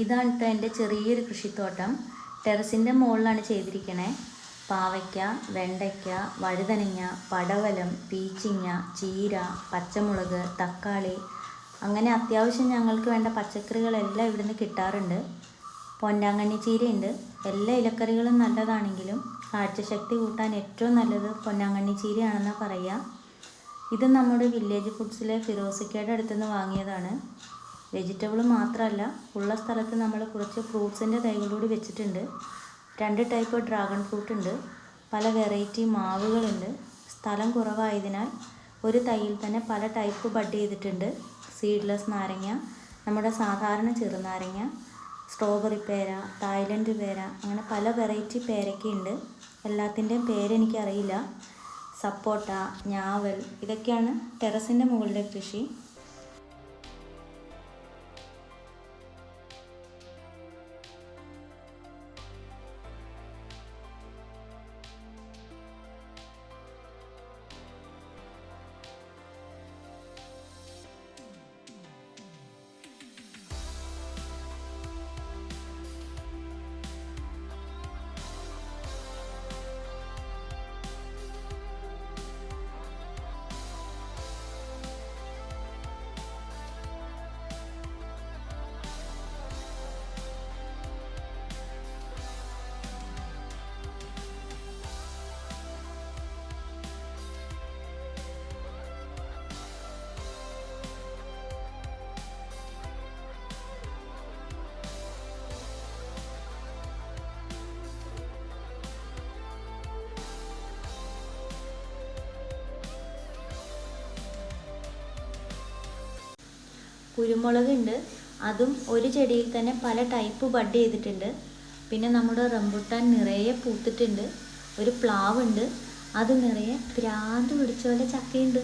ഇതാണ് എൻ്റെ ചെറിയൊരു കൃഷിത്തോട്ടം. ടെറസിൻ്റെ മുകളിലാണ് ചെയ്തിരിക്കണേ. പാവയ്ക്ക, വെണ്ടയ്ക്ക, വഴുതനങ്ങ, പടവലം, പീച്ചിങ്ങ, ചീര, പച്ചമുളക്, തക്കാളി, അങ്ങനെ അത്യാവശ്യം ഞങ്ങൾക്ക് വേണ്ട പച്ചക്കറികളെല്ലാം ഇവിടുന്ന് കിട്ടാറുണ്ട്. പൊന്നാങ്കണ്ണി ചീരയുണ്ട്. എല്ലാ ഇലക്കറികളും നല്ലതാണെങ്കിലും കാഴ്ചശക്തി കൂട്ടാൻ ഏറ്റവും നല്ലത് പൊന്നാങ്കണ്ണി ചീരയാണെന്നാണ് പറയുക. ഇത് നമ്മുടെ വില്ലേജ് ഫുഡ്സിലെ ഫിറോസിക്കയുടെ അടുത്തുനിന്ന് വാങ്ങിയതാണ്. വെജിറ്റബിൾ മാത്രമല്ല, ഉള്ള സ്ഥലത്ത് നമ്മൾ കുറച്ച് ഫ്രൂട്ട്സിൻ്റെ തൈകളൂടി വെച്ചിട്ടുണ്ട്. 2 ടൈപ്പ് ഡ്രാഗൺ ഫ്രൂട്ട് ഉണ്ട്. പല വെറൈറ്റി മാവുകളുണ്ട്. സ്ഥലം കുറവായതിനാൽ ഒരു തൈയിൽ തന്നെ പല ടൈപ്പ് ബഡ് ചെയ്തിട്ടുണ്ട്. സീഡ്ലെസ് നാരങ്ങ, നമ്മുടെ സാധാരണ ചെറുനാരങ്ങ, സ്ട്രോബെറി പേര, തായ്ലൻഡ് പേര, അങ്ങനെ പല വെറൈറ്റി പേരയ്ക്കുണ്ട്. എല്ലാത്തിൻ്റെയും പേരെനിക്കറിയില്ല. സപ്പോട്ട, ഞാവൽ, ഇതൊക്കെയാണ് ടെറസിൻ്റെ മുകളിലെ കൃഷി. കുരുമുളകുണ്ട്. അതും ഒരു ചെടിയിൽ തന്നെ പല ടൈപ്പ് ബഡ് ചെയ്തിട്ടുണ്ട്. പിന്നെ നമ്മുടെ റംബുട്ടാൻ നിറയെ പൂത്തിട്ടുണ്ട്. ഒരു പ്ലാവുണ്ട്, അത് നിറയെ ഭ്രാന്ത് പിടിച്ച പോലെ ചക്കയുണ്ട്.